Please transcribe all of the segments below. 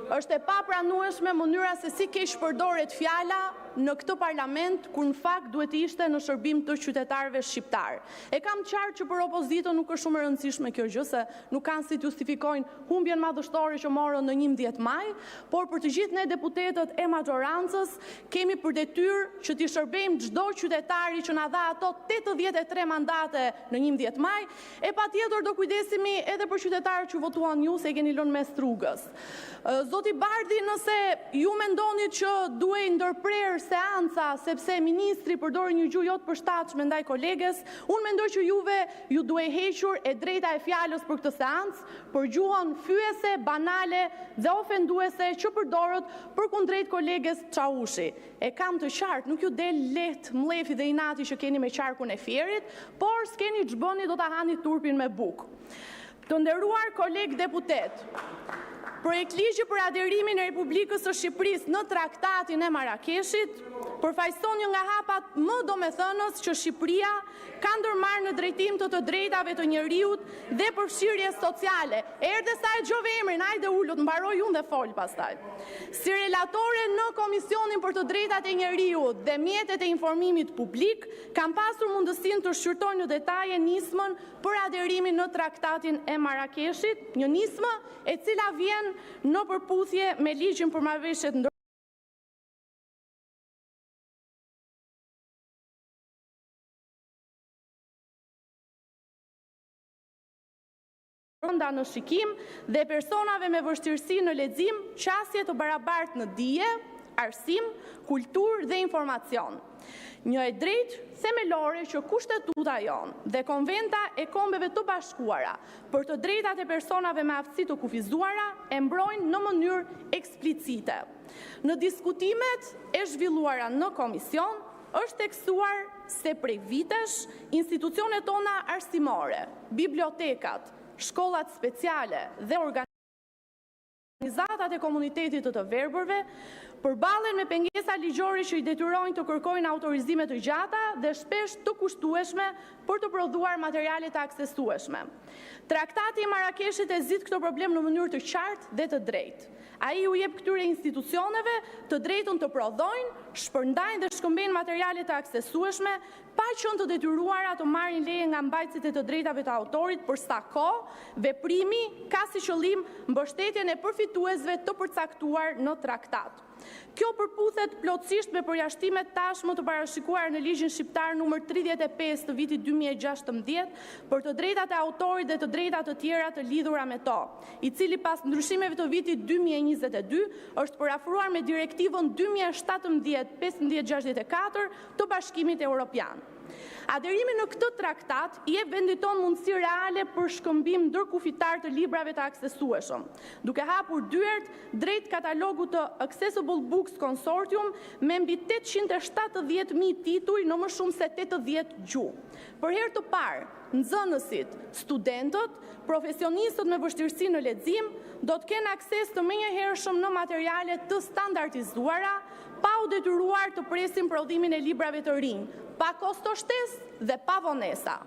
Është e papranueshme mënyra se si keq përdoret fjala në këtë parlament, kur në fakt duhet të ishte në shërbim të qytetarëve shqiptar. E kam qartë që për opozitën nuk është shumë e rëndësishme kjo gjë, se nuk kanë si të justifikojnë humbjen madhështore që morën në 11 maj, por për të gjithë ne deputetët e majorancës kemi për detyrë që t'i shërbejmë çdo qytetari që na dha ato 83 mandate në 11 maj, e patjetër do kujdesemi edhe për qytetarët që votuan ju se i keni lënë mes rrugës. Zoti Bardhi, nëse ju mendoni që duhet ndërprer seanca sepse ministri përdori një gjuhë jo të përshtatshme ndaj koleges, unë mendoj që juve ju duhet hequr e drejta e fjalës për këtë seancë, për gjuhën fyese, banale dhe ofenduese që përdorët përkundrejt koleges Çaushi. E kam të qartë, nuk ju del lehtë mlefi dhe inati që keni me qarkun e fierit, por s'keni ç'bëni do ta hani turpin me bukë. Të nderuar koleg deputet, projekt ligji për aderimin e Republikës së Shqipërisë në traktatin e Marrakeshit përfaqëson një nga hapat më domethënës që Shqipëria ka ndërmarrë në drejtim të drejtave të njeriut dhe përfshirje sociale. Erdhe sa e gjove emrin, hajde ulët, mbaroj unë dhe fol pastaj. Si relatore në Komisionin për të drejtat e njeriut dhe mjetet e informimit publik, kam pasur mundësinë të shqyrtoj në detaje nismën për aderimin në traktatin e Marrakeshit, një nismë e cila vjen në përputhje me ligjin për marrëveshjet ndërkombëtare në shikim dhe personave me vështirësi në lexim, qasje të barabartë në dije, arsim, kulturë dhe informacion. Një e drejtë themelore që kushtetuta jonë dhe konventa e kombeve të bashkuara për të drejtat e personave me aftësi të kufizuara e mbrojnë në mënyrë eksplicite. Në diskutimet e zhvilluara në komision, është tekstuar se prej vitesh institucionet tona arsimore, bibliotekat, shkollat speciale dhe organizatat e komunitetit të verbërve përballen me pengesa ligjore që i detyrojnë të kërkojnë autorizime të gjata dhe shpesh të kushtueshme për të prodhuar materiale të aksesueshme. Traktati i Marrakeshit e zgjidh këtë problem në mënyrë të qartë dhe të drejtë. Ai u jep këtyre institucioneve të drejtën të prodhojnë, shpërndajnë dhe shkëmbejnë materiale të aksesueshme, pa qenë të detyruara të marrin leje nga mbajtësit e të drejtave të autorit për sa kohë veprimi ka si qëllim mbështetjen e përfituesve të përcaktuar në traktat. Kjo përputhet plotësisht me përjashtimet tashmë të parashikuara në ligjin shqiptar numër 35 të vitit 2016 për të drejtat e autorit dhe të drejtat të tjera të lidhura me to, i cili pas ndryshimeve të vitit 2022 është parafruar me direktivën 2017-1564 të Bashkimit Evropian. Aderimi në këtë traktat i jep vendit tonë mundësi reale për shkëmbim ndërkufitar të librave të aksesueshëm, duke hapur dyert drejt katalogut të Accessible Books Consortium me mbi 870.000 tituj në më shumë se 80 gjuhë. Për herë të parë, nxënësit, studentët, profesionistët me vështirësi në lexim do të kenë akses të menjëhershëm në materiale të standardizuara, pa u detyruar të presin prodhimin e librave të rinj, pa kosto shtesë dhe pa vonesa.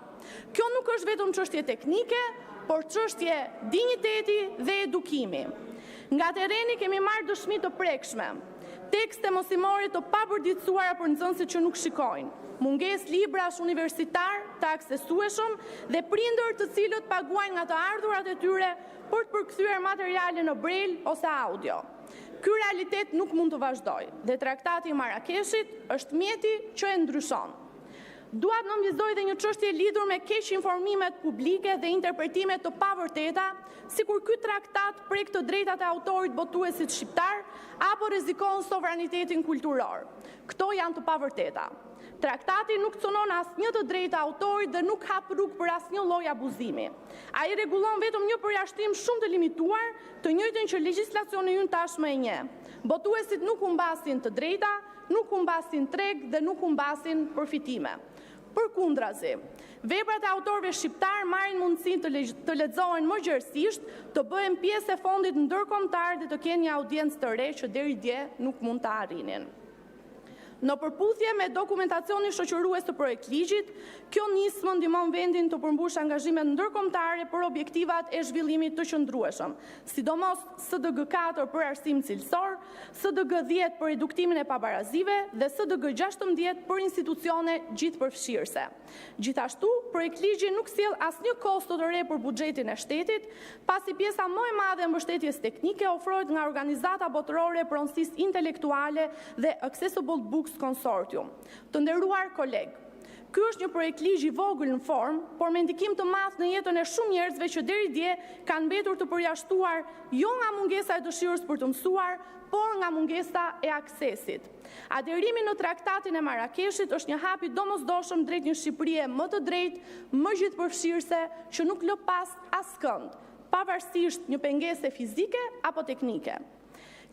Kjo nuk është vetëm çështje teknike, por çështje dinjiteti dhe edukimi. Nga terreni kemi marrë dëshmi të prekshme, tekste mosimore të papërditësuara për nxënësit që nuk shikojnë, mungesë librash universitar të aksesueshëm dhe prindër të cilët paguajnë nga të ardhurat e tyre për të përkthyer materiale në braille ose audio. Ky realitet nuk mund të vazhdojë dhe traktati i Marrakeshit është mjeti që e ndryshon. Dua të nënvizoj dhe një çështje lidhur me keq informimet publike dhe interpretimet të pavërteta, sikur ky traktat prek të drejtat e autorit botuesit shqiptar apo rrezikon sovranitetin kulturor. Këto janë të pavërteta. Traktati nuk cënon asnjë të drejtë autorit dhe nuk hap rrugë për asnjë lloj abuzimi. Ai rregullon vetëm një përjashtim shumë të limituar, të njëjtën që legjislacioni ynë tashmë e njeh. Botuesit nuk humbasin të drejta, nuk humbasin treg dhe nuk humbasin përfitime. Përkundrazi, veprat e autorëve shqiptar marrin mundësinë të lexohen më gjerësisht, të bëhen pjesë e fondit ndërkombëtar dhe të kenë një audiencë të re që deri dje nuk mund ta arrinin. Në përputhje me dokumentacionin shoqërues të projekt ligjit, kjo nismë ndihmon vendin të përmbush angazhimet ndërkombëtare për objektivat e zhvillimit të qëndrueshëm, sidomos SDG 4 për arsim cilësor, SDG 10 për reduktimin e pabarazive dhe SDG 16 për institucione gjithëpërfshirëse. Gjithashtu, projekt ligji nuk sjell asnjë kosto të re për buxhetin e shtetit, pasi pjesa më e madhe e mbështetjes teknike ofrohet nga organizata botërore pronësisë intelektuale dhe Accessible Books Consortium. Të nderuar kolegë, ky është një projekt ligj i vogël në formë, por me ndikim të madh në jetën e shumë njerëzve që deri dje kanë mbetur të përjashtuar jo nga mungesa e dëshirës për të mësuar, por nga mungesa e aksesit. Aderimi në traktatin e Marrakeshit është një hap i domosdoshëm drejt një Shqipërie më të drejtë, më gjithëpërfshirëse, që nuk lë pas askënd, pavarësisht një pengese fizike apo teknike.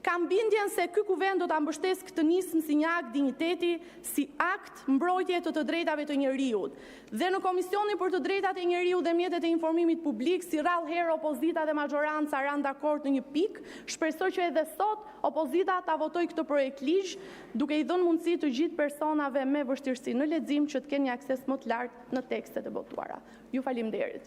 Kam bindjen se ky kuvend do ta mbështesë këtë nismë si një akt digniteti, si akt mbrojtje të drejtave të njeriut. Dhe në Komisionin për të drejtat e njeriut dhe mjetet e informimit publik, si rrallë herë opozita dhe majoranca ranë dakord në një pikë, shpresoj që edhe sot opozita ta votojë këtë projekt ligj, duke i dhënë mundësi të gjithë personave me vështirësi në lexim që të kenë një akses më të lartë në tekstet e votuara. Ju faleminderit.